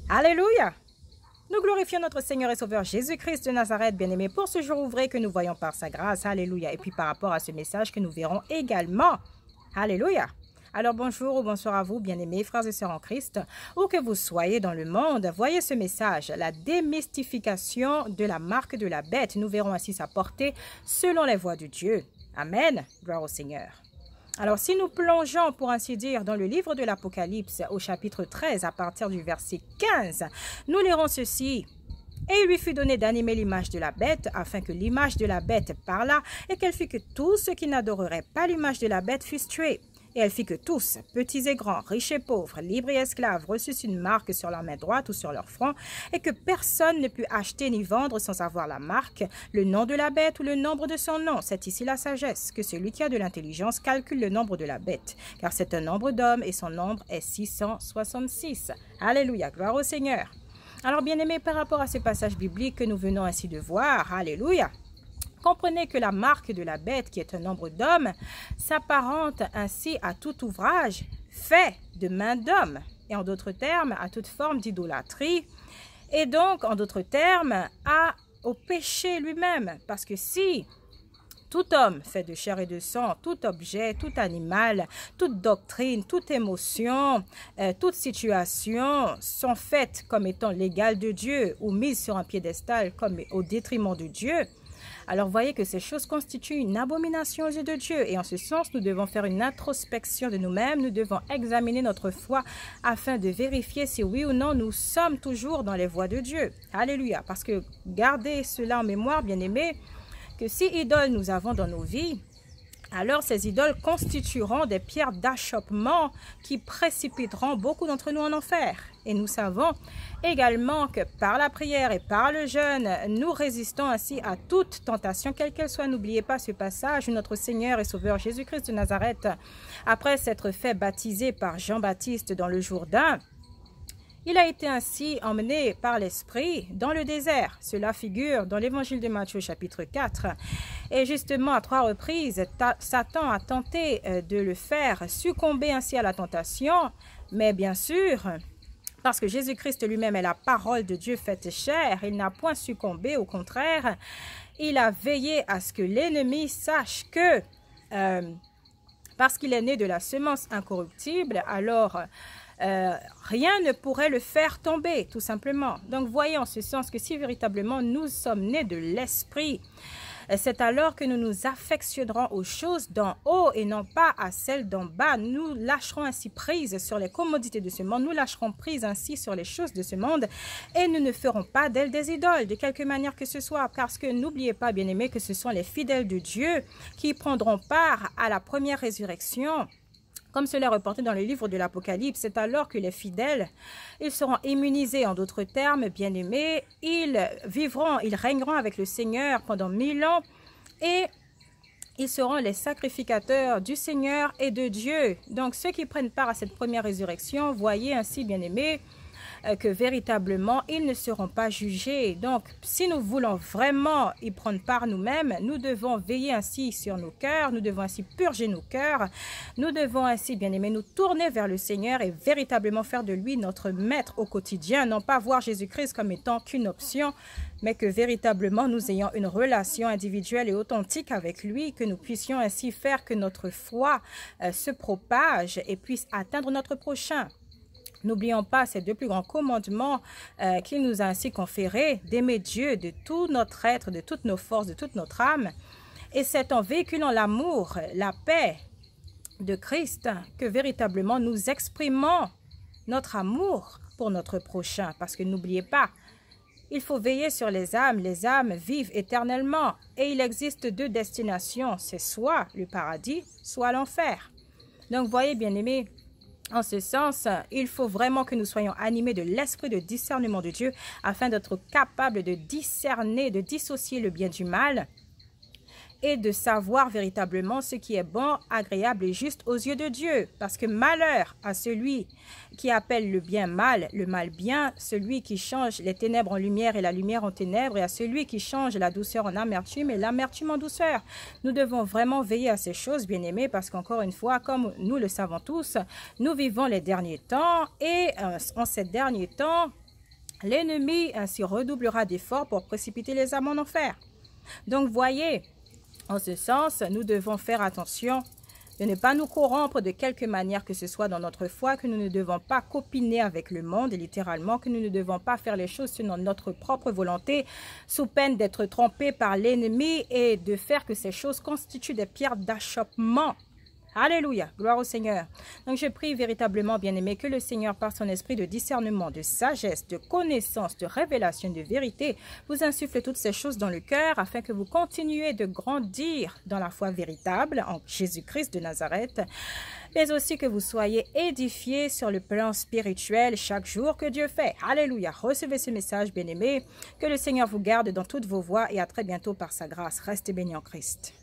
Alléluia! Nous glorifions notre Seigneur et Sauveur Jésus-Christ de Nazareth, bien-aimé, pour ce jour ouvré que nous voyons par sa grâce. Alléluia! Et puis par rapport à ce message que nous verrons également. Alléluia! Alors bonjour ou bonsoir à vous, bien-aimés, frères et sœurs en Christ, où que vous soyez dans le monde, voyez ce message, la démystification de la marque de la bête. Nous verrons ainsi sa portée selon les voies de Dieu. Amen. Gloire au Seigneur. Alors, si nous plongeons, pour ainsi dire, dans le livre de l'Apocalypse, au chapitre 13, à partir du verset 15, nous lirons ceci. « Et il lui fut donné d'animer l'image de la bête, afin que l'image de la bête parlât, et qu'elle fit que tous ceux qui n'adoreraient pas l'image de la bête fussent tués. Et elle fit que tous, petits et grands, riches et pauvres, libres et esclaves, reçussent une marque sur leur main droite ou sur leur front, et que personne ne put acheter ni vendre sans avoir la marque, le nom de la bête ou le nombre de son nom. C'est ici la sagesse, que celui qui a de l'intelligence calcule le nombre de la bête, car c'est un nombre d'hommes et son nombre est 666. Alléluia, gloire au Seigneur. Alors, bien-aimés, par rapport à ce passage biblique que nous venons ainsi de voir, alléluia, comprenez que la marque de la bête, qui est un nombre d'hommes, s'apparente ainsi à tout ouvrage fait de main d'homme, et en d'autres termes, à toute forme d'idolâtrie, et donc, en d'autres termes, au péché lui-même. Parce que si tout homme fait de chair et de sang, tout objet, tout animal, toute doctrine, toute émotion, toute situation sont faites comme étant légales de Dieu ou mises sur un piédestal comme au détriment de Dieu, alors voyez que ces choses constituent une abomination aux yeux de Dieu. Et en ce sens, nous devons faire une introspection de nous-mêmes. Nous devons examiner notre foi afin de vérifier si oui ou non nous sommes toujours dans les voies de Dieu. Alléluia. Parce que gardez cela en mémoire, bien-aimés, que si idoles nous avons dans nos vies, alors ces idoles constitueront des pierres d'achoppement qui précipiteront beaucoup d'entre nous en enfer. Et nous savons également que par la prière et par le jeûne, nous résistons ainsi à toute tentation, quelle qu'elle soit. N'oubliez pas ce passage où notre Seigneur et Sauveur Jésus-Christ de Nazareth, après s'être fait baptiser par Jean-Baptiste dans le Jourdain, il a été ainsi emmené par l'Esprit dans le désert. Cela figure dans l'évangile de Matthieu chapitre 4. Et justement, à 3 reprises, Satan a tenté de le faire succomber ainsi à la tentation. Mais bien sûr, parce que Jésus-Christ lui-même est la parole de Dieu faite chair, il n'a point succombé, au contraire, il a veillé à ce que l'ennemi sache que, parce qu'il est né de la semence incorruptible, alors rien ne pourrait le faire tomber, tout simplement. Donc, voyez en ce sens que si véritablement nous sommes nés de l'Esprit, c'est alors que nous nous affectionnerons aux choses d'en haut et non pas à celles d'en bas. Nous lâcherons ainsi prise sur les commodités de ce monde, nous lâcherons prise ainsi sur les choses de ce monde et nous ne ferons pas d'elles des idoles, de quelque manière que ce soit. Parce que n'oubliez pas, bien-aimés, que ce sont les fidèles de Dieu qui prendront part à la première résurrection. Comme cela est reporté dans le livre de l'Apocalypse, c'est alors que les fidèles, ils seront immunisés. En d'autres termes, bien-aimés, ils vivront, ils régneront avec le Seigneur pendant 1000 ans et ils seront les sacrificateurs du Seigneur et de Dieu. Donc, ceux qui prennent part à cette première résurrection, voyez ainsi, bien-aimés, que véritablement, ils ne seront pas jugés. Donc, si nous voulons vraiment y prendre part nous-mêmes, nous devons veiller ainsi sur nos cœurs, nous devons ainsi purger nos cœurs, nous devons ainsi, bien aimés, nous tourner vers le Seigneur et véritablement faire de lui notre maître au quotidien, non pas voir Jésus-Christ comme étant qu'une option, mais que véritablement nous ayons une relation individuelle et authentique avec lui, que nous puissions ainsi faire que notre foi se propage et puisse atteindre notre prochain. N'oublions pas ces 2 plus grands commandements qu'il nous a ainsi conférés, d'aimer Dieu de tout notre être, de toutes nos forces, de toute notre âme. Et c'est en véhiculant l'amour, la paix de Christ que véritablement nous exprimons notre amour pour notre prochain. Parce que n'oubliez pas, il faut veiller sur les âmes vivent éternellement. Et il existe 2 destinations, c'est soit le paradis, soit l'enfer. Donc voyez, bien-aimés, en ce sens, il faut vraiment que nous soyons animés de l'esprit de discernement de Dieu afin d'être capables de discerner, de dissocier le bien du mal et de savoir véritablement ce qui est bon, agréable et juste aux yeux de Dieu. Parce que malheur à celui qui appelle le mal bien, celui qui change les ténèbres en lumière et la lumière en ténèbres, et à celui qui change la douceur en amertume et l'amertume en douceur. Nous devons vraiment veiller à ces choses, bien-aimés, parce qu'encore une fois, comme nous le savons tous, nous vivons les derniers temps, et en ces derniers temps, l'ennemi ainsi redoublera d'efforts pour précipiter les âmes en enfer. Donc voyez, en ce sens, nous devons faire attention de ne pas nous corrompre de quelque manière que ce soit dans notre foi, que nous ne devons pas copiner avec le monde, littéralement, que nous ne devons pas faire les choses selon notre propre volonté, sous peine d'être trompés par l'ennemi et de faire que ces choses constituent des pierres d'achoppement. Alléluia, gloire au Seigneur. Donc je prie véritablement, bien-aimé, que le Seigneur, par son esprit de discernement, de sagesse, de connaissance, de révélation, de vérité, vous insuffle toutes ces choses dans le cœur afin que vous continuez de grandir dans la foi véritable en Jésus-Christ de Nazareth, mais aussi que vous soyez édifiés sur le plan spirituel chaque jour que Dieu fait. Alléluia. Recevez ce message, bien-aimé. Que le Seigneur vous garde dans toutes vos voies et à très bientôt par sa grâce. Restez bénis en Christ.